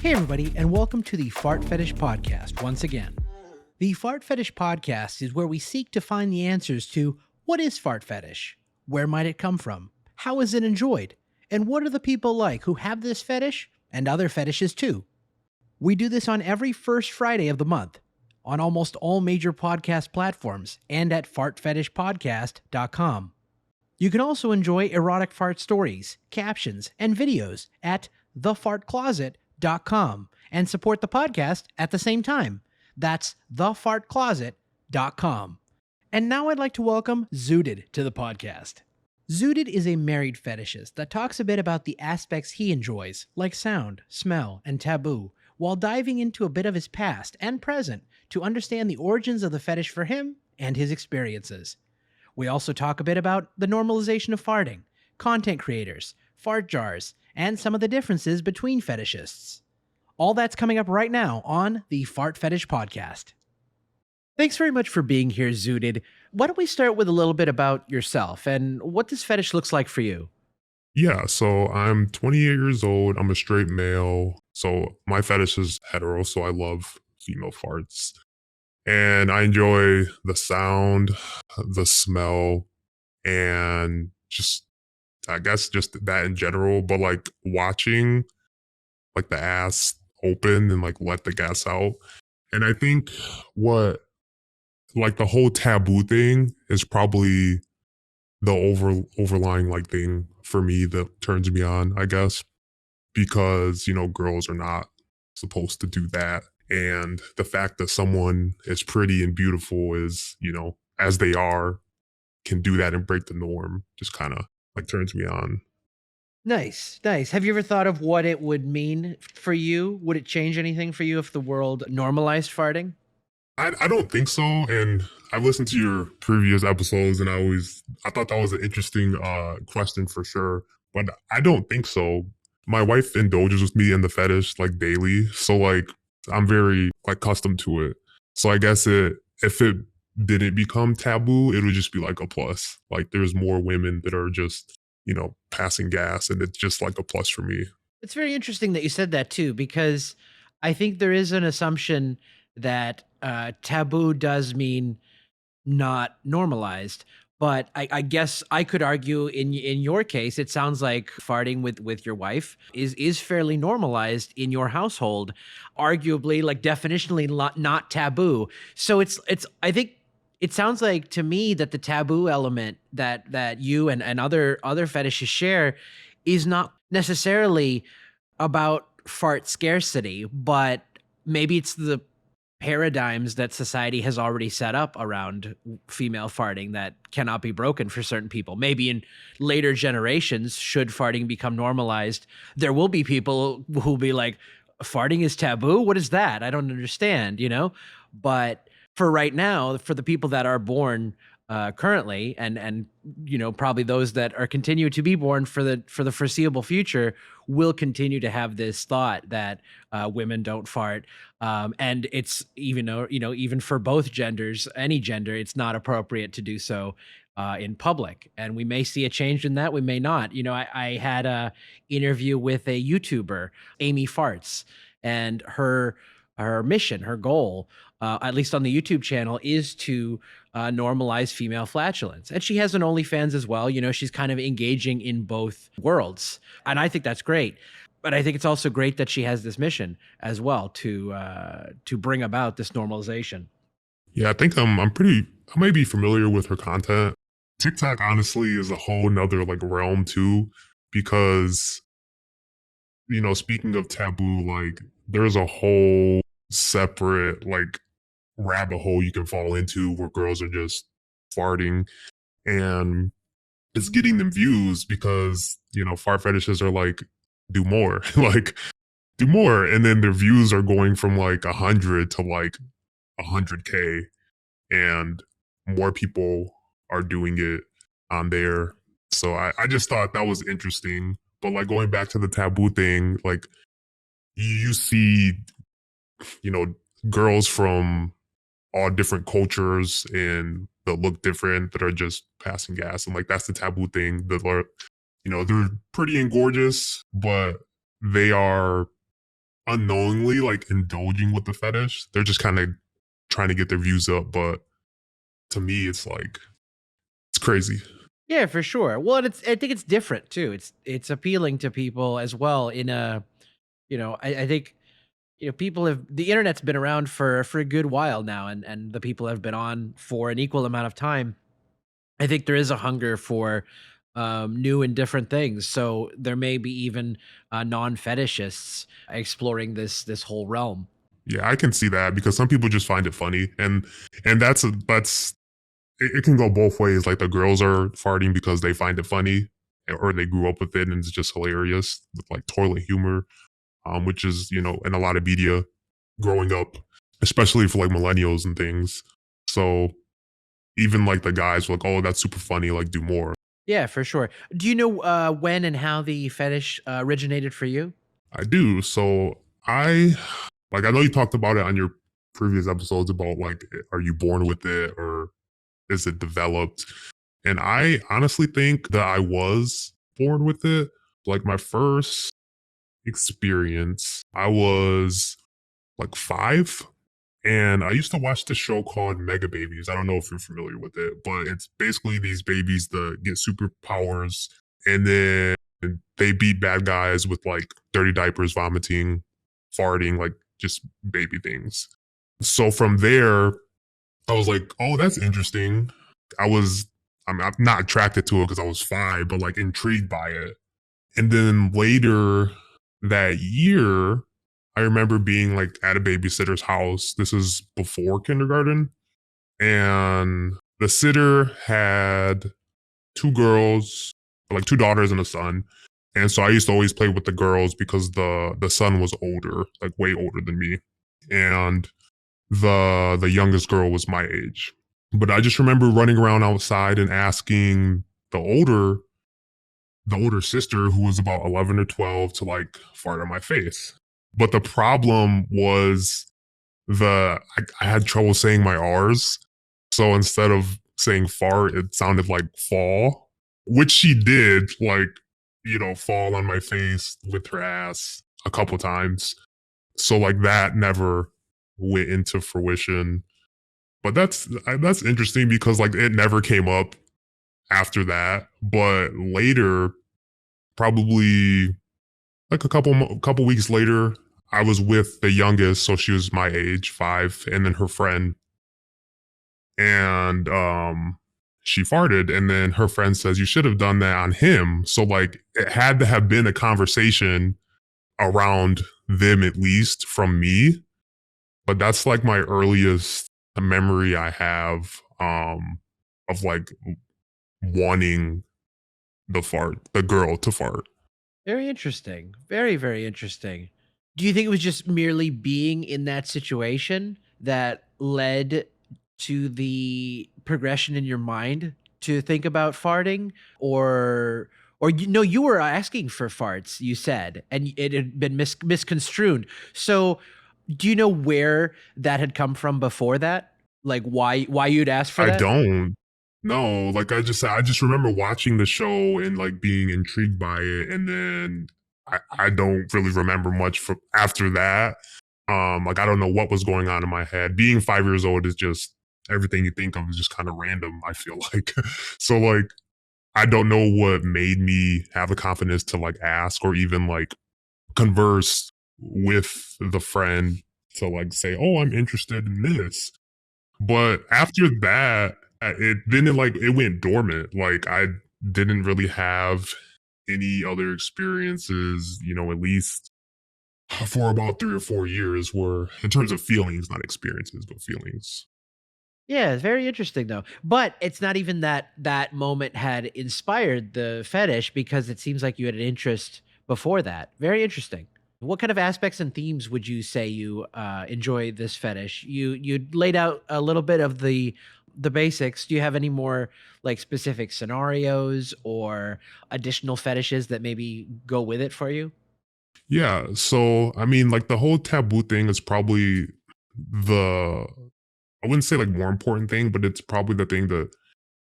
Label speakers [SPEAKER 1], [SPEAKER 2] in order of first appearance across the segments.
[SPEAKER 1] Hey everybody, and welcome to the Fart Fetish Podcast once again. The Fart Fetish Podcast is where we seek to find the answers to what is fart fetish? Where might it come from? How is it enjoyed? And what are the people like who have this fetish and other fetishes too? We do this on every first Friday of the month, on almost all major podcast platforms, and at fartfetishpodcast.com. You can also enjoy erotic fart stories, captions, and videos at thefartcloset.com and support the podcast at the same time. That's thefartcloset.com. And now I'd like to welcome Xooted to the podcast. Xooted is a married fetishist that talks a bit about the aspects he enjoys, like sound, smell, and taboo, while diving into a bit of his past and present to understand the origins of the fetish for him and his experiences. We also talk a bit about the normalization of farting, content creators, fart jars, and some of the differences between fetishists. All that's coming up right now on the Fart Fetish Podcast. Thanks very much for being here, Xooted. Why don't we start with a little bit about yourself and what this fetish looks like for you?
[SPEAKER 2] Yeah, so I'm 28 years old. I'm a straight male. So my fetish is hetero, so I love female farts. And I enjoy the sound, the smell, and just, I guess, just that in general. But like watching like the ass open and like let the gas out. And I think what, like the whole taboo thing is probably the overlying like thing for me that turns me on, I guess, because, you know, girls are not supposed to do that. And the fact that someone is pretty and beautiful is, you know, as they are, can do that and break the norm just kind of like turns me on.
[SPEAKER 1] Nice, nice. Have you ever thought of what it would mean for you? Would it change anything for you if the world normalized farting?
[SPEAKER 2] I don't think so. And I've listened to your previous episodes and I thought that was an interesting question for sure. But I don't think so. My wife indulges with me in the fetish like daily. So like I'm very like accustomed to it. So I guess if it didn't become taboo, it would just be like a plus. Like there's more women that are just, you know, passing gas and it's just like a plus for me.
[SPEAKER 1] It's very interesting that you said that too, because I think there is an assumption that taboo does mean not normalized. But I guess I could argue in your case, it sounds like farting with your wife is fairly normalized in your household, arguably like definitionally not taboo. So it's I think it sounds like to me that the taboo element that you and other fetishes share is not necessarily about fart scarcity, but maybe it's the paradigms that society has already set up around female farting that cannot be broken for certain people. Maybe in later generations, should farting become normalized, there will be people who'll be like, farting is taboo? What is that? I don't understand, you know? But for right now, for the people that are born currently and you know, probably those that are continue to be born for the foreseeable future will continue to have this thought that women don't fart, and it's even though, you know, even for both genders, any gender, it's not appropriate to do so in public. And we may see a change in that, we may not. You know, I had a interview with a YouTuber, Amy Farts, and her mission, her goal, at least on the YouTube channel, is to normalize female flatulence. And she has an OnlyFans as well. You know, she's kind of engaging in both worlds. And I think that's great. But I think it's also great that she has this mission as well to bring about this normalization.
[SPEAKER 2] Yeah, I think I might be familiar with her content. TikTok honestly is a whole nother like realm too, because, you know, speaking of taboo, like there's a whole separate like rabbit hole you can fall into where girls are just farting and it's getting them views because, you know, fart fetishes are like, do more, like do more. And then their views are going from like 100 to like 100K and more people are doing it on there. So I just thought that was interesting. But like going back to the taboo thing, like you see, you know, girls from all different cultures and that look different that are just passing gas. And like that's the taboo thing that are, you know, they're pretty and gorgeous, but they are unknowingly like indulging with the fetish. They're just kind of trying to get their views up, but to me, it's like it's crazy.
[SPEAKER 1] Yeah, for sure. Well, and I think it's different too. It's appealing to people as well in a, I think, people have the internet's been around for a good while now, and the people have been on for an equal amount of time. I think there is a hunger for new and different things. So there may be even non-fetishists exploring this whole realm.
[SPEAKER 2] Yeah, I can see that because some people just find it funny, and that's it can go both ways. Like the girls are farting because they find it funny, or they grew up with it and it's just hilarious with like toilet humor, which is in a lot of media growing up, especially for like millennials and things. So even like the guys were like, "Oh, that's super funny. Like, do more."
[SPEAKER 1] Yeah, for sure. Do you know when and how the fetish originated for you?
[SPEAKER 2] I do. So I know you talked about it on your previous episodes about like, are you born with it or is it developed? And I honestly think that I was born with it. Like my first experience, I was like 5. And I used to watch this show called Mega Babies. I don't know if you're familiar with it, but it's basically these babies that get superpowers and then they beat bad guys with like dirty diapers, vomiting, farting, like just baby things. So from there, I was like, oh, that's interesting. I'm not attracted to it because I was 5, but like intrigued by it. And then later that year, I remember being like at a babysitter's house. This is before kindergarten. And the sitter had 2 girls, like 2 daughters and a son. And so I used to always play with the girls because the son was older, like way older than me. And the youngest girl was my age. But I just remember running around outside and asking the older the older sister who was about 11 or 12 to like fart on my face. But the problem was I had trouble saying my R's. So instead of saying fart, it sounded like fall, which she did, like, fall on my face with her ass a couple times. So like that never went into fruition. But that's interesting because like it never came up after that. But later, probably like a couple weeks later, I was with the youngest, so she was my age, 5, and then her friend, and she farted, and then her friend says you should have done that on him. So like it had to have been a conversation around them at least from me, but that's like my earliest memory I have of like wanting the girl to fart.
[SPEAKER 1] Very interesting. Very, very interesting. Do you think it was just merely being in that situation that led to the progression in your mind to think about farting, or you were asking for farts, you said, and it had been misconstrued. So, do you know where that had come from before that? Like why you'd ask for
[SPEAKER 2] I
[SPEAKER 1] that?
[SPEAKER 2] don't. No, like I just remember watching the show and like being intrigued by it, and then I don't really remember much from after that. Like I don't know what was going on in my head. Being 5 years old is just everything you think of is just kind of random, I feel like. So like I don't know what made me have the confidence to like ask or even like converse with the friend to like say, "Oh, I'm interested in this." But after that, it went dormant. Like I didn't really have any other experiences, at least for about 3 or 4 years were in terms of feelings, not experiences, but feelings.
[SPEAKER 1] Yeah, it's very interesting though. But it's not even that that moment had inspired the fetish, because it seems like you had an interest before that. Very interesting. What kind of aspects and themes would you say you enjoy this fetish? You laid out a little bit of the basics. Do you have any more like specific scenarios or additional fetishes that maybe go with it for you?
[SPEAKER 2] Yeah. So I mean, like the whole taboo thing is probably the I wouldn't say like more important thing, but it's probably the thing that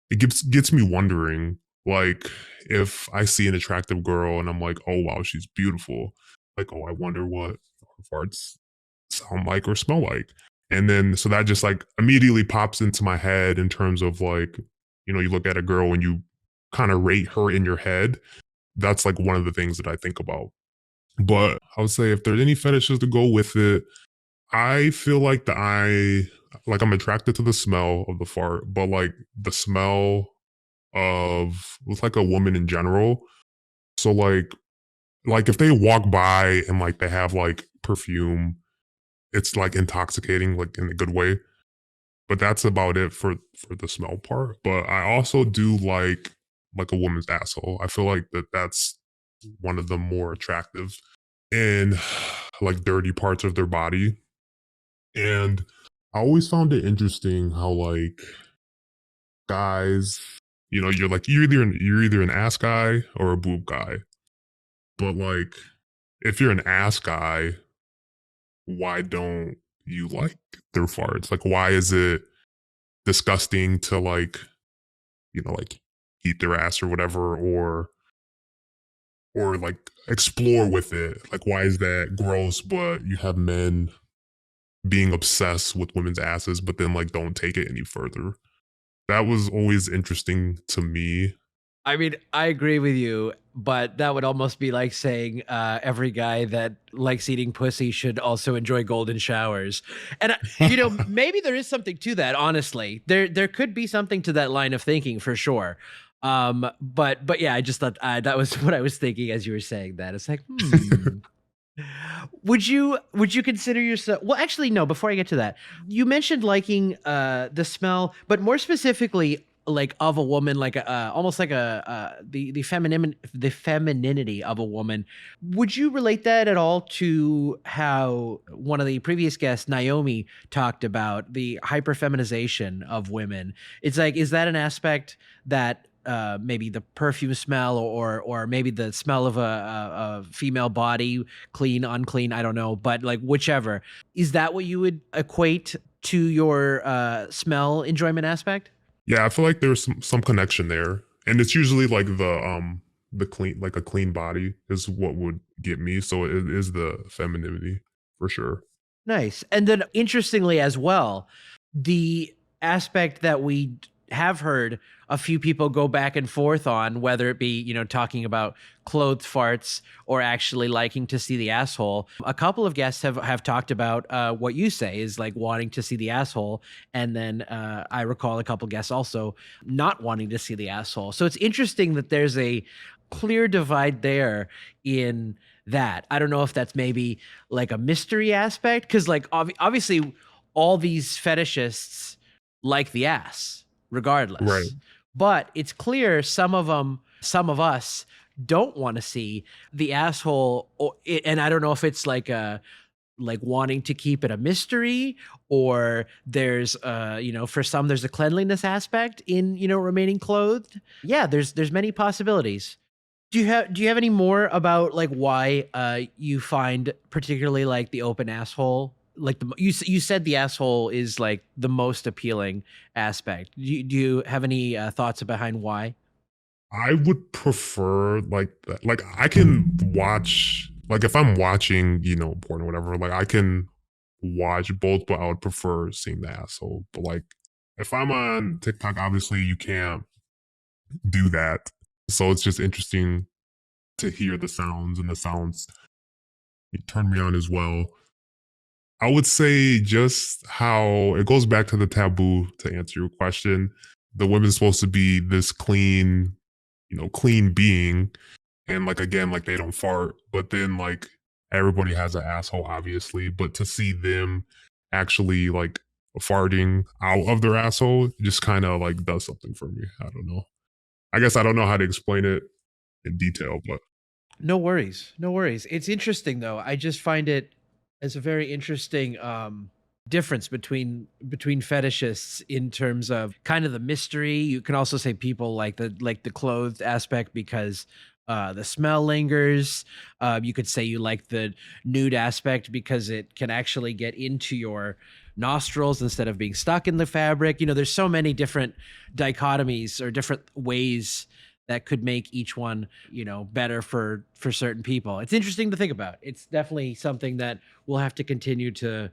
[SPEAKER 2] it gets me wondering, like, if I see an attractive girl and I'm like, "Oh, wow, she's beautiful." Like, "Oh, I wonder what farts sound like or smell like. And then so that just like immediately pops into my head in terms of like, you look at a girl and you kind of rate her in your head. That's like one of the things that I think about. But I would say if there's any fetishes to go with it, I feel like I'm attracted to the smell of the fart, but like the smell of with like a woman in general. So like if they walk by and like they have like perfume, it's like intoxicating, like in a good way. But that's about it for the smell part. But I also do like a woman's asshole. I feel like that's one of the more attractive and like dirty parts of their body. And I always found it interesting how like guys, you're either an ass guy or a boob guy. But like if you're an ass guy, why don't you like their farts? Like why is it disgusting to like eat their ass or whatever or like explore with it? Like why is that gross, but you have men being obsessed with women's asses but then like don't take it any further? That was always interesting to me.
[SPEAKER 1] I mean, I agree with you, but that would almost be like saying every guy that likes eating pussy should also enjoy golden showers. And maybe there is something to that. Honestly, there could be something to that line of thinking for sure. But yeah, I just thought that was what I was thinking as you were saying that. It's like, Would you consider yourself, well, actually no, before I get to that, you mentioned liking the smell, but more specifically like of a woman, like almost like the femininity of a woman. Would you relate that at all to how one of the previous guests, Naomi, talked about the hyperfeminization of women? It's like, is that an aspect that maybe the perfume smell or maybe the smell of a female body, clean, unclean, I don't know, but like whichever, is that what you would equate to your smell enjoyment aspect?
[SPEAKER 2] Yeah, I feel like there's some connection there. And it's usually like the clean like a clean body is what would get me. So it is the femininity for sure.
[SPEAKER 1] Nice. And then interestingly as well, the aspect that we have heard a few people go back and forth on, whether it be, talking about clothed farts or actually liking to see the asshole. A couple of guests have talked about what you say is like wanting to see the asshole. And then I recall a couple guests also not wanting to see the asshole. So it's interesting that there's a clear divide there in that. I don't know if that's maybe like a mystery aspect, because like obviously all these fetishists like the ass
[SPEAKER 2] Right.
[SPEAKER 1] regardless, but it's clear some of us don't want to see the asshole, and I don't know if it's like a like wanting to keep it a mystery, or there's for some there's a cleanliness aspect in remaining clothed. Yeah, there's many possibilities. Do you have any more about like why you find particularly like the open asshole, like you said the asshole is like the most appealing aspect. Do you have any thoughts behind why?
[SPEAKER 2] I would prefer like that. Like I can watch like if I'm watching, porn or whatever, like I can watch both, but I would prefer seeing the asshole. But like if I'm on TikTok, obviously you can't do that. So it's just interesting to hear the sounds, and the sounds turn me on as well. I would say just how it goes back to the taboo to answer your question. The women's supposed to be this clean, clean being. And like again, like they don't fart, but then like everybody has an asshole, obviously. But to see them actually like farting out of their asshole just kind of like does something for me. I don't know. I guess I don't know how to explain it in detail, but
[SPEAKER 1] No worries. No worries. It's interesting though. I just find it as a very interesting difference between fetishists in terms of kind of the mystery. You can also say people like the clothed aspect because the smell lingers. You could say you like the nude aspect because it can actually get into your nostrils instead of being stuck in the fabric. There's so many different dichotomies or different ways that could make each one, better for certain people. It's interesting to think about. It's definitely something that we'll have to continue to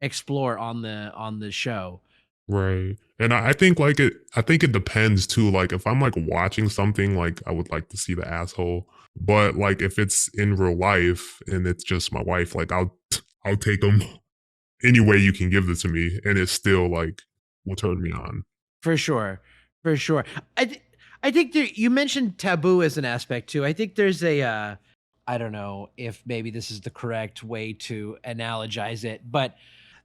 [SPEAKER 1] explore on the show.
[SPEAKER 2] Right. And I think like I think it depends too. Like if I'm like watching something, like I would like to see the asshole. But like if it's in real life and it's just my wife, like I'll take them any way you can give it to me, and it still like will turn me on.
[SPEAKER 1] For sure. For sure. I think you mentioned taboo as an aspect too. I think there's a I don't know if maybe this is the correct way to analogize it, but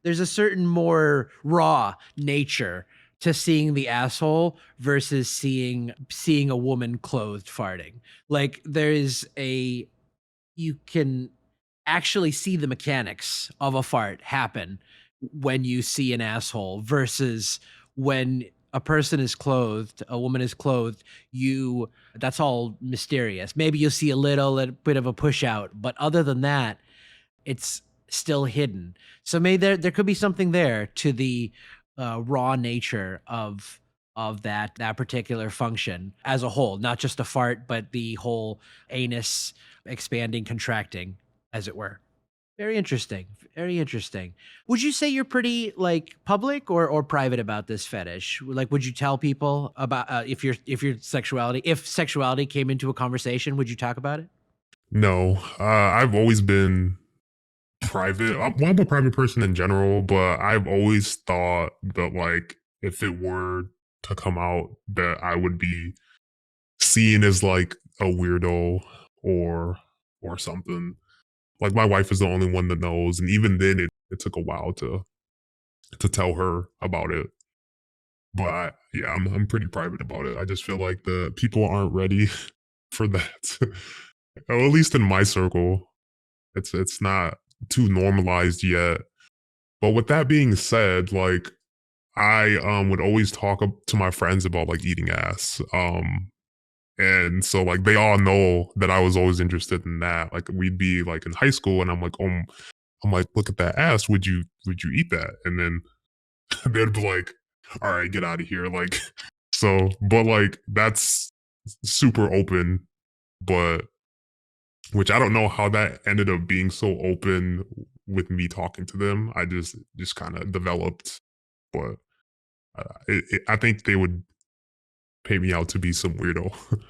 [SPEAKER 1] there's a certain more raw nature to seeing the asshole versus seeing a woman clothed farting. Like there is a you can actually see the mechanics of a fart happen when you see an asshole versus when a person is clothed, a woman is clothed, you that's all mysterious. Maybe you'll see a little bit of a push out, but other than that, it's still hidden. So maybe there could be something there to the raw nature of that particular function as a whole, not just a fart, but the whole anus expanding, contracting, as it were. Very interesting. Very interesting. Would you say you're pretty like public or private about this fetish? Like, would you tell people about if sexuality came into a conversation? Would you talk about it?
[SPEAKER 2] No, I've always been private. Well, I'm a private person in general, but I've always thought that like if it were to come out, that I would be seen as like a weirdo or or something. Like my wife is the only one that knows, and even then, it took a while to tell her about it. But yeah, I'm pretty private about it. I just feel like the people aren't ready for that. Or at least in my circle, it's not too normalized yet. But with that being said, like I would always talk to my friends about like eating ass. And so like they all know that I was always interested in that. Like we'd be like in high school and I'm like, look at that ass. Would you eat that? And then they'd be like, all right, get out of here. Like so, but like that's super open, but which I don't know how that ended up being so open with me talking to them. I just kind of developed, but I think they would pay me out to be some weirdo.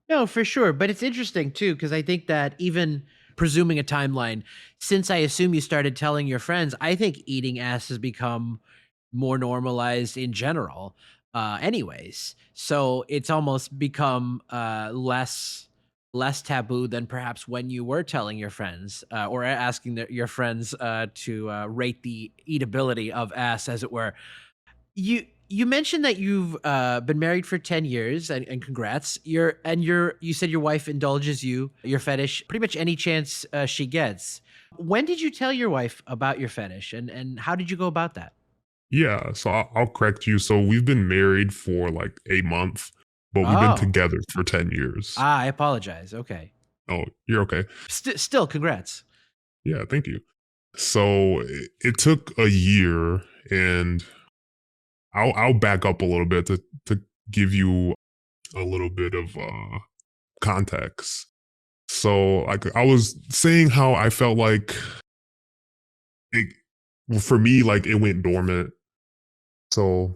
[SPEAKER 1] No, for sure. But it's interesting too, because I think that even presuming a timeline, since I assume you started telling your friends, I think eating ass has become more normalized in general, anyways. So it's almost become less taboo than perhaps when you were telling your friends or asking your friends to rate the eatability of ass, as it were. You mentioned that you've been married for 10 years and congrats. You said your wife indulges your fetish pretty much any chance she gets. When did you tell your wife about your fetish and how did you go about that?
[SPEAKER 2] Yeah, so I'll correct you. So we've been married for like a month, but we've been
[SPEAKER 1] Oh.
[SPEAKER 2] together for 10 years.
[SPEAKER 1] I apologize. Okay.
[SPEAKER 2] Oh, you're okay.
[SPEAKER 1] Still congrats.
[SPEAKER 2] Yeah, thank you. So it took a year, and I'll back up a little bit to give you a little bit of context. So like I was saying how I felt like it, well, for me, like it went dormant. So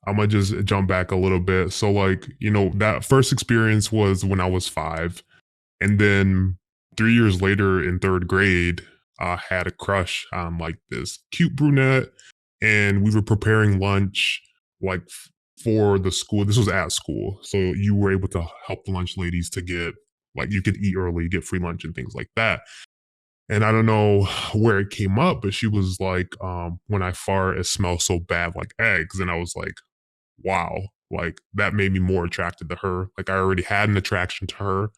[SPEAKER 2] I'm gonna just jump back a little bit. So like, that first experience was when I was 5. And then 3 years later in third grade, I had a crush on like this cute brunette, and we were preparing lunch like for the school. This was at school. So you were able to help the lunch ladies to get like you could eat early, get free lunch and things like that. And I don't know where it came up, but she was like, when I fart, it smells so bad like eggs. And I was like, wow, like that made me more attracted to her. Like I already had an attraction to her.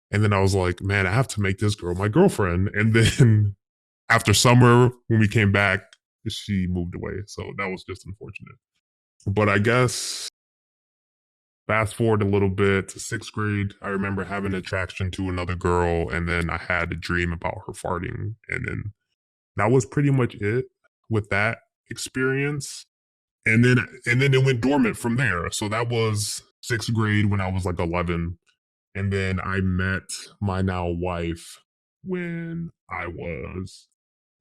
[SPEAKER 2] And then I was like, man, I have to make this girl my girlfriend. And then after summer, when we came back, she moved away. So that was just unfortunate. But I guess fast forward a little bit to 6th grade, I remember having attraction to another girl. And then I had a dream about her farting. And then that was pretty much it with that experience. And then it went dormant from there. So that was 6th grade when I was like 11. And then I met my now wife when I was,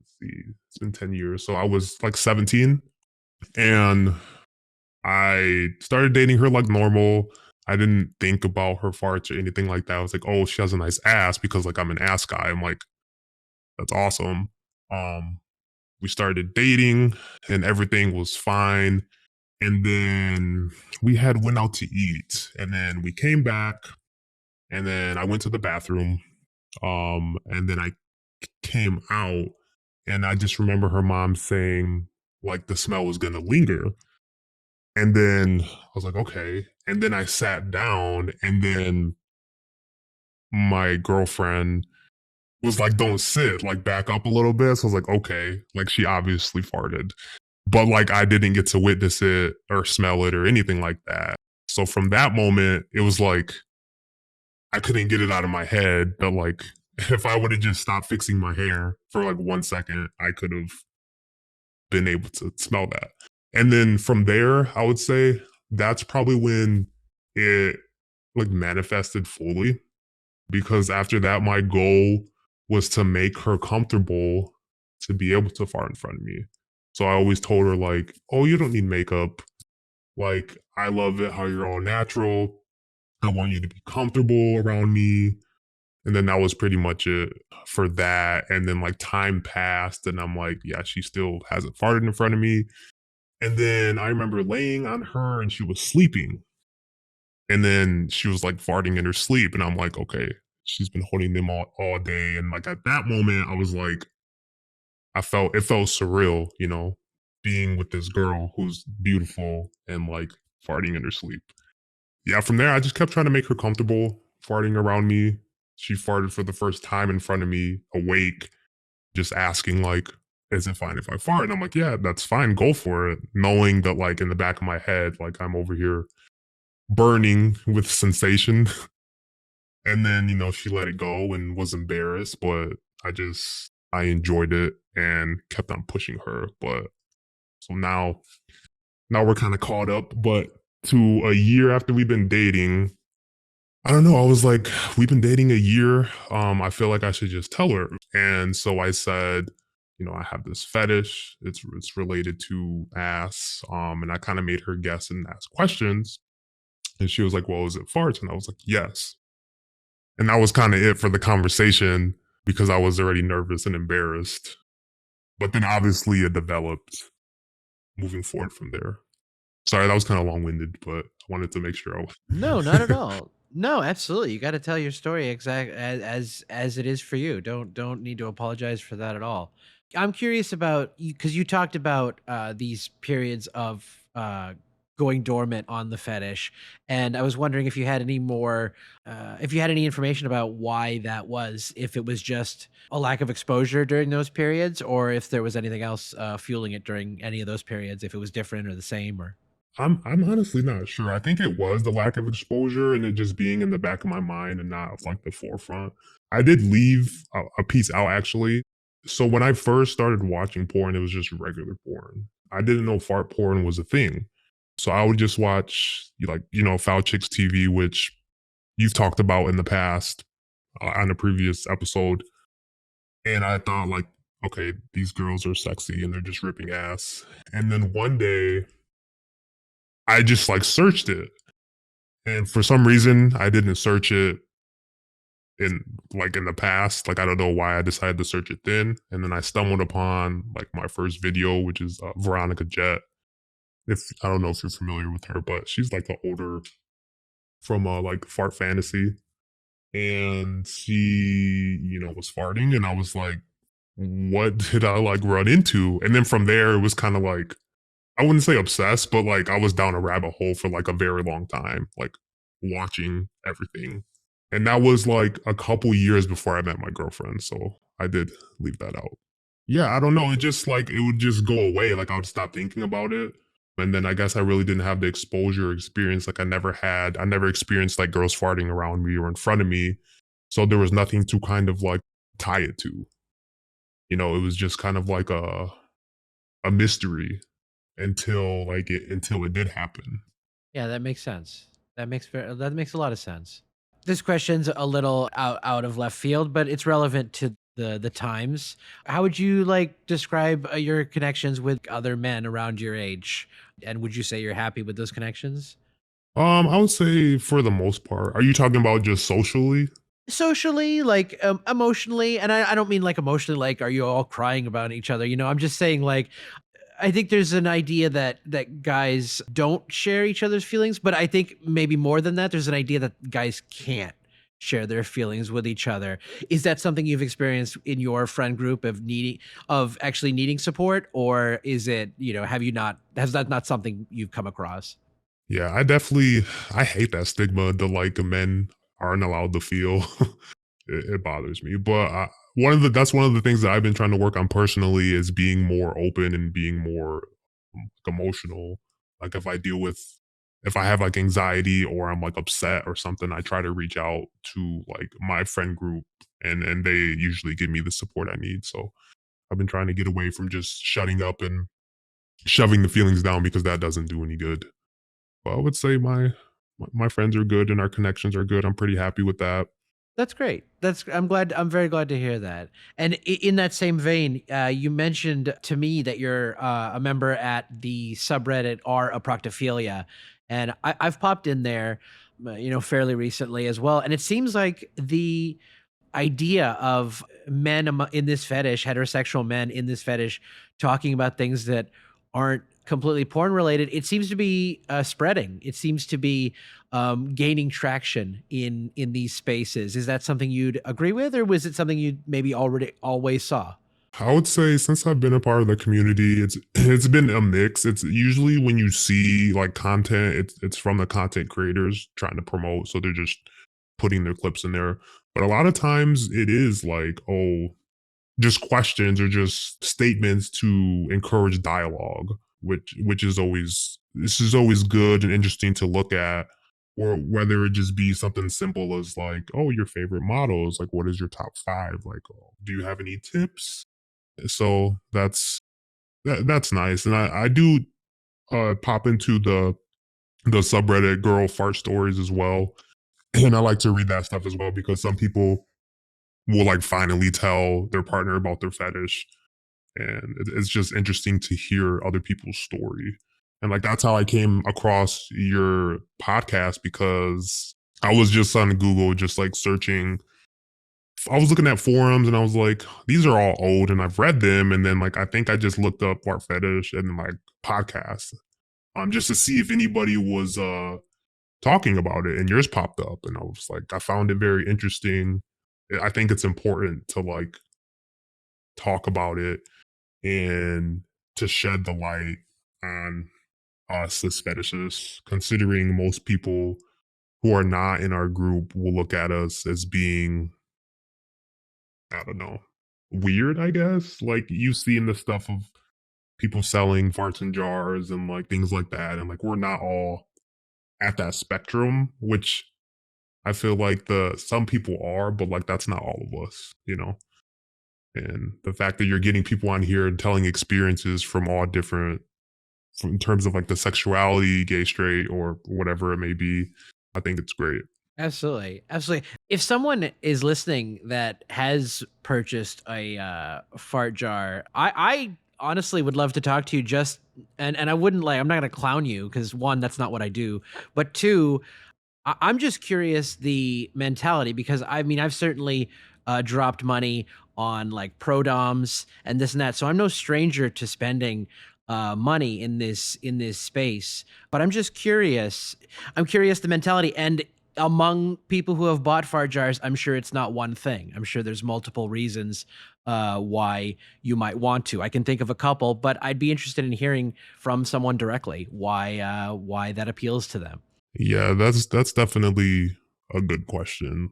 [SPEAKER 2] let's see, it's been 10 years. So I was like 17 and I started dating her like normal. I didn't think about her farts or anything like that. I was like, oh, she has a nice ass because like I'm an ass guy. I'm like, that's awesome. Um, we started dating and everything was fine. And then we had went out to eat and then we came back and then I went to the bathroom. And then I came out and I just remember her mom saying like the smell was gonna linger. And then I was like, okay. And then I sat down and then my girlfriend was like, don't sit, like back up a little bit. So I was like, okay. Like she obviously farted. But like I didn't get to witness it or smell it or anything like that. So from that moment, it was like I couldn't get it out of my head that like if I would have just stopped fixing my hair for like 1 second, I could have been able to smell that. And then from there, I would say that's probably when it like manifested fully because after that, my goal was to make her comfortable to be able to fart in front of me. So I always told her like, "Oh, you don't need makeup. Like, I love it how you're all natural. I want you to be comfortable around me." And then that was pretty much it for that. And then like time passed and I'm like, yeah, she still hasn't farted in front of me. And then I remember laying on her and she was sleeping. And then she was like farting in her sleep. And I'm like, okay, she's been holding them all day. And like at that moment, I was like, it felt surreal, you know, being with this girl who's beautiful and like farting in her sleep. Yeah, from there, I just kept trying to make her comfortable farting around me. She farted for the first time in front of me, awake, just asking, like, is it fine if I fart? And I'm like, yeah, that's fine. Go for it. Knowing that, like, in the back of my head, like, I'm over here burning with sensation. And then, you know, she let it go and was embarrassed, but I enjoyed it and kept on pushing her. But so now we're kind of caught up. But to a year after we've been dating, I don't know. I was like, we've been dating a year. I feel like I should just tell her. And so I said, you know, I have this fetish. It's related to ass. And I kind of made her guess and ask questions. And she was like, well, is it farts? And I was like, yes. And that was kind of it for the conversation because I was already nervous and embarrassed. But then obviously it developed moving forward from there. Sorry, that was kind of long winded, but I wanted to make sure
[SPEAKER 1] No, not at all. No, absolutely. You got to tell your story exact as it is for you. Don't need to apologize for that at all. I'm curious about you because you talked about these periods of going dormant on the fetish, and I was wondering if you had any more, if you had any information about why that was. If it was just a lack of exposure during those periods, or if there was anything else fueling it during any of those periods. If it was different or the same, or
[SPEAKER 2] I'm honestly not sure. I think it was the lack of exposure and it just being in the back of my mind and not like the forefront. I did leave a piece out actually. So when I first started watching porn, it was just regular porn. I didn't know fart porn was a thing. So I would just watch like, you know, Foul Chicks TV, which you've talked about in the past on a previous episode. And I thought like, okay, these girls are sexy and they're just ripping ass. And then one day I just like searched it. And for some reason, I didn't search it in in the past. Like I don't know why I decided to search it then. And then I stumbled upon like my first video, which is Veronica Jet. If I don't know if you're familiar with her, but she's like the older from like Fart Fantasy, and she you know was farting, and I was like, what did I like run into? And then from there, it was kind of like I wouldn't say obsessed, but like I was down a rabbit hole for like a very long time, like watching everything. And that was like a couple years before I met my girlfriend. So I did leave that out. Yeah, I don't know. It just like it would just go away. Like I would stop thinking about it. And then I guess I really didn't have the exposure or experience like I never experienced like girls farting around me or in front of me. So there was nothing to kind of like tie it to. You know, it was just kind of like a mystery until it did happen.
[SPEAKER 1] yeah, that makes sense. That makes a lot of sense. This question's a little out of left field, but it's relevant to the times. How would you like describe your connections with other men around your age? And would you say you're happy with those connections?
[SPEAKER 2] I would say for the most part. Are you talking about just socially?
[SPEAKER 1] Socially, like emotionally, and I don't mean like emotionally, like are you all crying about each other? I'm just saying like I think there's an idea that guys don't share each other's feelings, but I think maybe more than that, there's an idea that guys can't share their feelings with each other. Is that something you've experienced in your friend group of actually needing support, or is it, have you not has that not something you've come across?
[SPEAKER 2] Yeah, I hate that stigma that like men aren't allowed to feel. It bothers me. But that's one of the things that I've been trying to work on personally is being more open and being more emotional. Like if I have like anxiety or I'm like upset or something, I try to reach out to like my friend group and they usually give me the support I need. So I've been trying to get away from just shutting up and shoving the feelings down because that doesn't do any good. But I would say my friends are good and our connections are good. I'm pretty happy with that.
[SPEAKER 1] That's great. I'm very glad to hear that. And in that same vein, you mentioned to me that you're a member at the subreddit r a proctophilia, and I've popped in there, fairly recently as well. And it seems like the idea of in this fetish, heterosexual men in this fetish, talking about things that aren't completely porn related, it seems to be spreading. It seems to be gaining traction in these spaces. Is that something you'd agree with, or was it something you maybe already always saw?
[SPEAKER 2] I would say since I've been a part of the community, it's been a mix. It's usually when you see like content, it's from the content creators trying to promote, so they're just putting their clips in there. But a lot of times it is like, oh, just questions or just statements to encourage dialogue, which is always this is always good and interesting to look at. Or whether it just be something simple as like, oh, your favorite models, like what is your top five? Like, oh, do you have any tips? So that's nice. And I do pop into the subreddit girl fart stories as well. And I like to read that stuff as well because some people will like finally tell their partner about their fetish. And it's just interesting to hear other people's story. And like that's how I came across your podcast because I was just on Google, just like searching. I was looking at forums and I was like, these are all old and I've read them. And then like I think I just looked up Fart Fetish and like podcast just to see if anybody was talking about it and yours popped up and I was like, I found it very interesting. I think it's important to like talk about it and to shed the light on us as fetishists, considering most people who are not in our group will look at us as being, I don't know, weird, I guess. Like you see in the stuff of people selling farts in jars and like things like that. And like we're not all at that spectrum, which I feel like the some people are, but like that's not all of us, you know? And the fact that you're getting people on here and telling experiences from all different in terms of like the sexuality, gay, straight, or whatever it may be, I think it's great.
[SPEAKER 1] Absolutely, absolutely. If someone is listening that has purchased a fart jar, I honestly would love to talk to you. Just and I wouldn't like. I'm not gonna clown you because one, that's not what I do. But two, I'm just curious the mentality because I mean I've certainly dropped money on like pro doms and this and that, so I'm no stranger to spending money in this space. But I'm just curious. I'm curious the mentality and among people who have bought fart jars, I'm sure it's not one thing. I'm sure there's multiple reasons why you might want to. I can think of a couple, but I'd be interested in hearing from someone directly why that appeals to them.
[SPEAKER 2] Yeah, that's definitely a good question.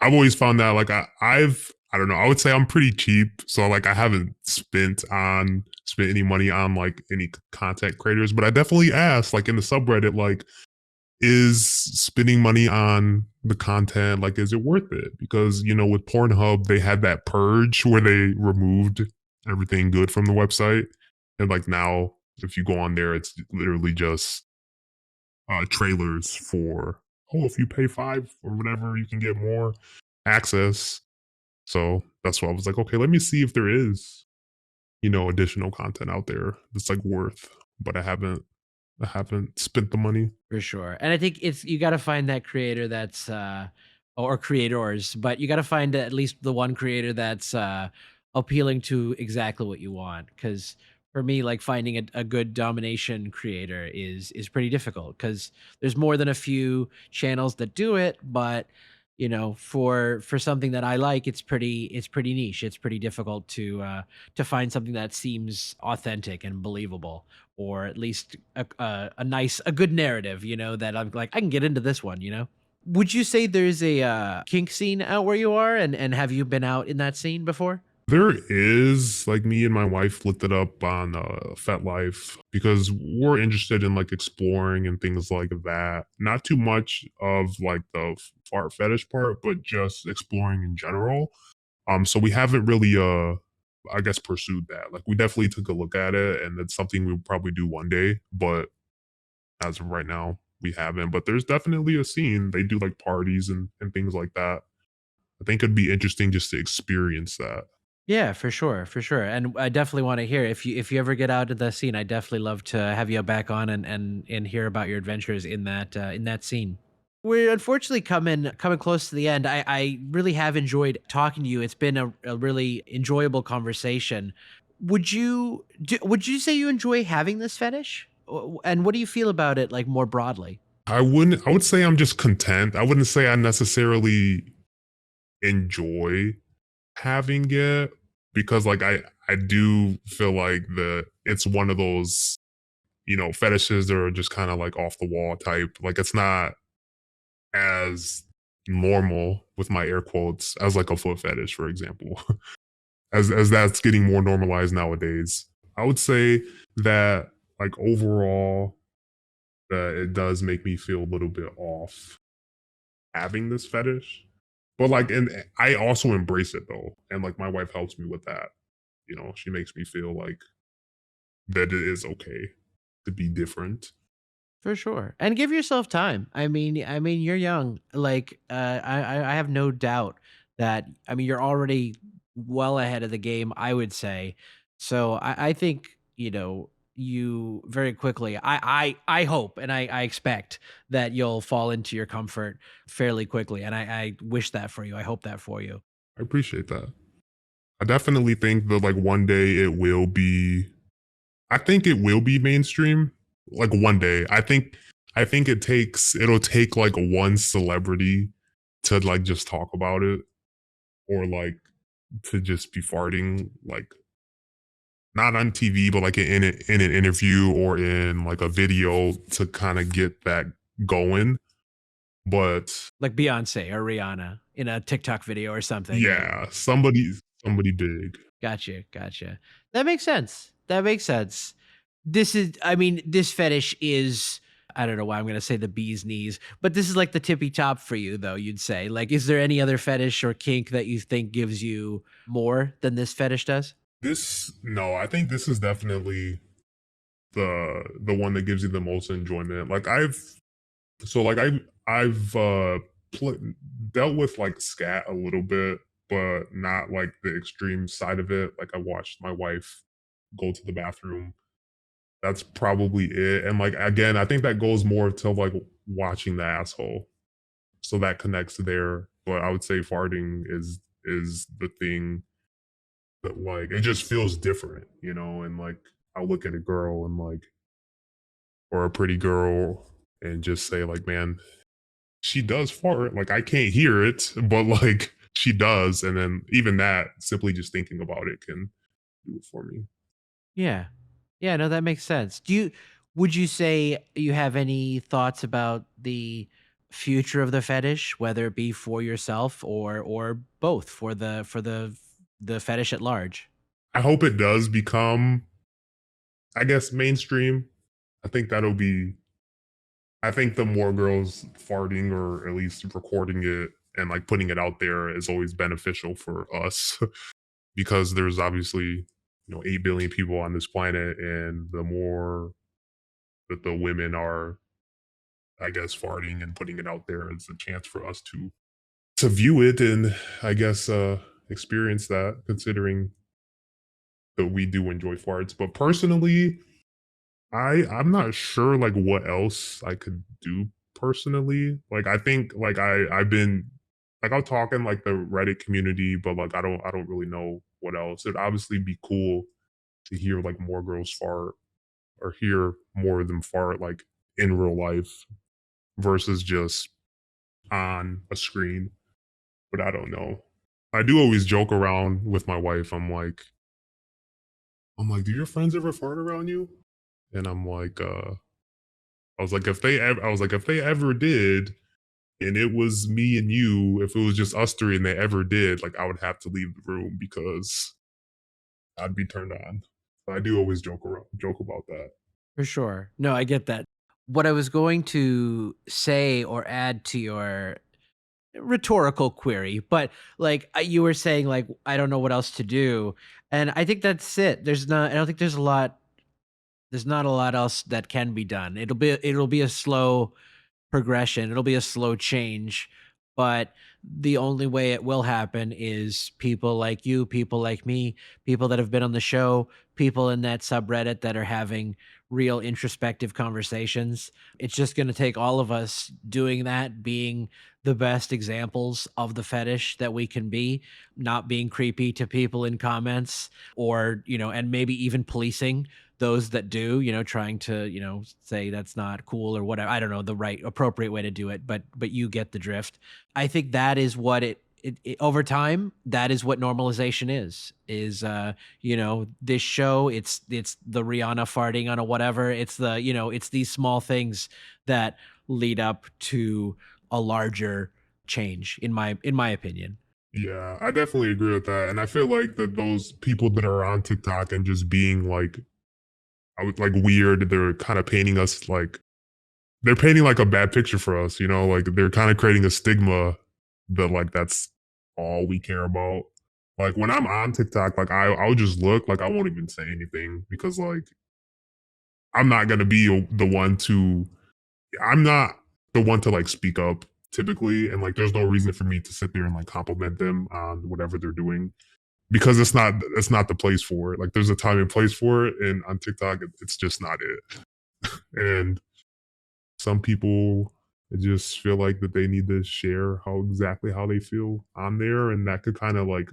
[SPEAKER 2] I've always found that like I don't know, I would say I'm pretty cheap. So like I haven't spent any money on like any content creators, but I definitely asked like in the subreddit, like, is spending money on the content, like, is it worth it? Because, you know, with Pornhub, they had that purge where they removed everything good from the website. And like now, if you go on there, it's literally just trailers for oh, if you pay 5 or whatever, you can get more access. So that's why I was like, okay, let me see if there is, additional content out there that's like worth, but I haven't spent the money.
[SPEAKER 1] For sure. And I think it's you gotta find that creator that's or creators, but you gotta find at least the one creator that's appealing to exactly what you want. Cause for me, like finding a good domination creator is pretty difficult because there's more than a few channels that do it, but for something that I like, it's pretty niche. It's pretty difficult to find something that seems authentic and believable, or at least a good narrative, that I'm like, I can get into this one, Would you say there's a kink scene out where you are, and have you been out in that scene before?
[SPEAKER 2] There is, like, me and my wife looked it up on FetLife because we're interested in like exploring and things like that. Not too much of like the fart fetish part, but just exploring in general. So we haven't really I guess pursued that. Like we definitely took a look at it and it's something we'll probably do one day, but as of right now, we haven't. But there's definitely a scene. They do like parties and things like that. I think it'd be interesting just to experience that.
[SPEAKER 1] Yeah, for sure, for sure. And I definitely want to hear if you ever get out of the scene. I definitely love to have you back on and hear about your adventures in that scene. We're unfortunately coming close to the end. I really have enjoyed talking to you. It's been a really enjoyable conversation. Would you say you enjoy having this fetish? And what do you feel about it, like more broadly?
[SPEAKER 2] I would say I'm just content. I wouldn't say I necessarily enjoy having it because like I do feel like it's one of those, fetishes that are just kind of like off the wall type. Like it's not as normal with my air quotes as like a foot fetish, for example. As that's getting more normalized nowadays. I would say that like overall that it does make me feel a little bit off having this fetish. But like and I also embrace it though. And like my wife helps me with that. She makes me feel like that it is okay to be different.
[SPEAKER 1] For sure. And give yourself time. I mean you're young. Like I have no doubt that you're already well ahead of the game, I would say. So I think, you very quickly, I hope and I expect that you'll fall into your comfort fairly quickly. And I wish that for you. I hope that for you.
[SPEAKER 2] I appreciate that. I definitely think that like one day I think it will be mainstream. Like one day. I think it'll take like one celebrity to like just talk about it or like to just be farting like not on TV but like in an interview or in like a video to kind of get that going. But
[SPEAKER 1] Like Beyonce or Rihanna in a TikTok video or something. Yeah.
[SPEAKER 2] yeah, somebody big.
[SPEAKER 1] Gotcha, gotcha. That makes sense. That makes sense. This fetish is, I don't know why I'm going to say the bee's knees, but this is like the tippy top for you, though, you'd say. Like, is there any other fetish or kink that you think gives you more than this fetish does?
[SPEAKER 2] This no, I think this is definitely the one that gives you the most enjoyment. Like I've pl- dealt with like scat a little bit, but not like the extreme side of it. Like I watched my wife go to the bathroom. That's probably it. And like again, I think that goes more to like watching the asshole. So that connects there. But I would say farting is the thing that like it just feels different, and like I look at a girl and like or a pretty girl and just say like, man, she does fart. Like I can't hear it, but like she does. And then even that, simply just thinking about it can do it for me.
[SPEAKER 1] Yeah. Yeah, no, that makes sense. Would you say you have any thoughts about the future of the fetish, whether it be for yourself or both for the fetish at large?
[SPEAKER 2] I hope it does become, I guess, mainstream. I think that'll be I think the more girls farting or at least recording it and like putting it out there is always beneficial for us because there's obviously, 8 billion people on this planet and the more that the women are I guess farting and putting it out there as a chance for us to view it and I guess experience that, considering that we do enjoy farts. But personally, I'm not sure like what else I could do personally. Like I think like I've been like I'm talking like the Reddit community, but like I don't really know what else. It'd obviously be cool to hear like more girls fart or hear more of them fart like in real life versus just on a screen. But I don't know. I do always joke around with my wife. I'm like, do your friends ever fart around you? And I'm like, I was like, if they ever did, and it was me and you, if it was just us three and they ever did, like I would have to leave the room because I'd be turned on. So I do always joke about that.
[SPEAKER 1] For sure. No, I get that. What I was going to say or add to your rhetorical query, but like you were saying, like, I don't know what else to do. And I think that's it. I don't think there's not a lot else that can be done. It'll be a slow progression. It'll be a slow change, but the only way it will happen is people like you, people like me, people that have been on the show, people in that subreddit that are having real introspective conversations. It's just going to take all of us doing that, being the best examples of the fetish that we can be, not being creepy to people in comments or, and maybe even policing those that do, trying to, say that's not cool or whatever. I don't know the right appropriate way to do it, but you get the drift. I think that is what it over time, that is what normalization is this show, it's the Rihanna farting on a whatever, it's it's these small things that lead up to a larger change in my opinion.
[SPEAKER 2] Yeah, I definitely agree with that. And I feel like that those people that are on TikTok and just being like I would like weird, they're kind of painting us like they're painting like a bad picture for us, you know, like they're kind of creating a stigma that like that's all we care about. Like when I'm on TikTok, like I'll just look, like I won't even say anything because like I'm not gonna be the one to I'm not the one to like speak up typically, and like there's no reason for me to sit there and like compliment them on whatever they're doing because it's not the place for it. Like there's a time and place for it, and on TikTok it's just not it. And some people just feel like that they need to share how they feel on there, and that could kind of like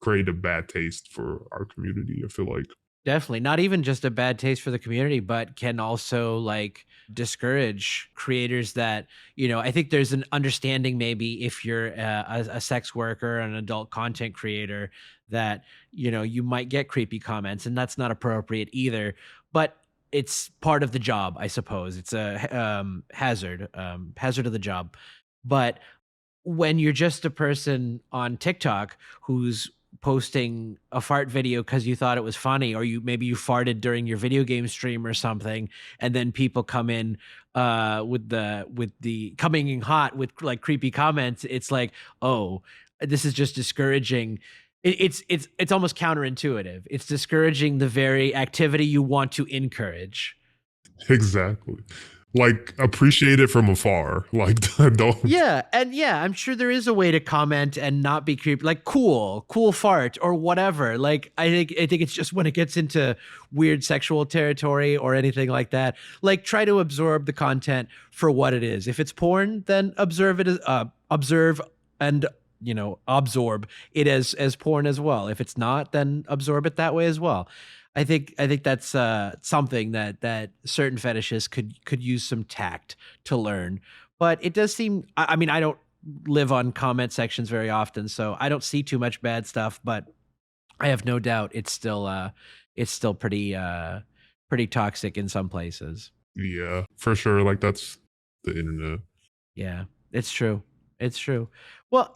[SPEAKER 2] create a bad taste for our community. I feel like
[SPEAKER 1] Definitely. Not even just a bad taste for the community, but can also like discourage creators that, I think there's an understanding maybe if you're a sex worker, an adult content creator, that, you might get creepy comments and that's not appropriate either. But it's part of the job, I suppose. It's a hazard of the job. But when you're just a person on TikTok who's posting a fart video because you thought it was funny, or maybe you farted during your video game stream or something, and then people come in with the coming in hot with like creepy comments, it's like, oh, this is just discouraging. It's almost counterintuitive. It's discouraging the very activity you want to encourage.
[SPEAKER 2] exactly like appreciate it from afar. Like don't
[SPEAKER 1] Yeah, and yeah, I'm sure there is a way to comment and not be creepy, like cool fart or whatever. Like I think it's just when it gets into weird sexual territory or anything like that. Like try to absorb the content for what it is. If it's porn, then observe and absorb it as porn as well. If it's not, then absorb it that way as well. I think that's something that certain fetishists could use some tact to learn. But it does seem. I mean, I don't live on comment sections very often, so I don't see too much bad stuff. But I have no doubt it's still pretty toxic in some places.
[SPEAKER 2] yeah, for sure. Like that's the internet.
[SPEAKER 1] Yeah, it's true. It's true. Well,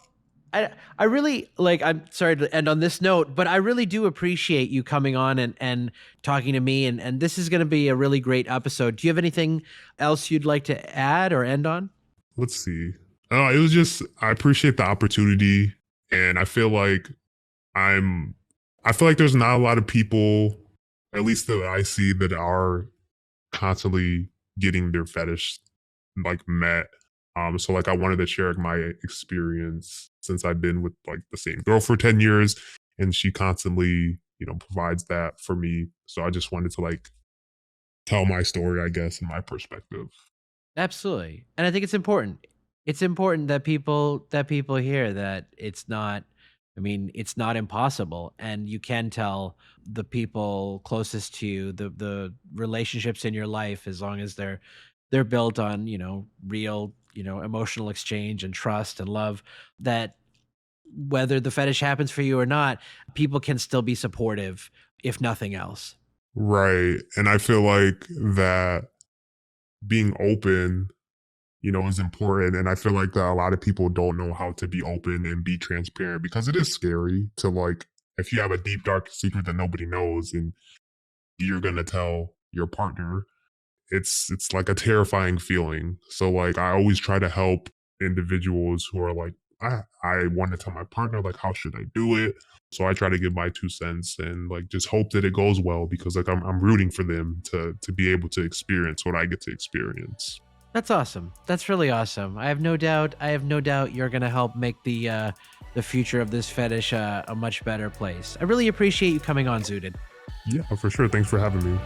[SPEAKER 1] I really like, I'm sorry to end on this note, but I really do appreciate you coming on and talking to me, and this is going to be a really great episode. Do you have anything else you'd like to add or end on?
[SPEAKER 2] Let's see. Oh, it was just I appreciate the opportunity, and I'm I feel like there's not a lot of people, at least that I see, that are constantly getting their fetish like met. So like I wanted to share my experience since I've been with like the same girl for 10 years and she constantly, provides that for me. So I just wanted to like tell my story, I guess, and my perspective.
[SPEAKER 1] Absolutely. And I think it's important. It's important that people hear that it's not, I mean, it's not impossible, and you can tell the people closest to you, the relationships in your life, as long as they're built on, real, emotional exchange and trust and love, that whether the fetish happens for you or not, people can still be supportive if nothing else.
[SPEAKER 2] Right. And I feel like that being open, is important. And I feel like that a lot of people don't know how to be open and be transparent because it is scary to like, if you have a deep, dark secret that nobody knows and you're going to tell your partner, it's like a terrifying feeling. So like I always try to help individuals who are like, I want to tell my partner, like, how should I do it? So I try to give my 2 cents and like just hope that it goes well because like I'm rooting for them to be able to experience what I get to experience.
[SPEAKER 1] That's awesome. That's really awesome. I have no doubt. I have no doubt you're gonna help make the future of this fetish a much better place. I really appreciate you coming on, Zooted.
[SPEAKER 2] Yeah, for sure. Thanks for having me.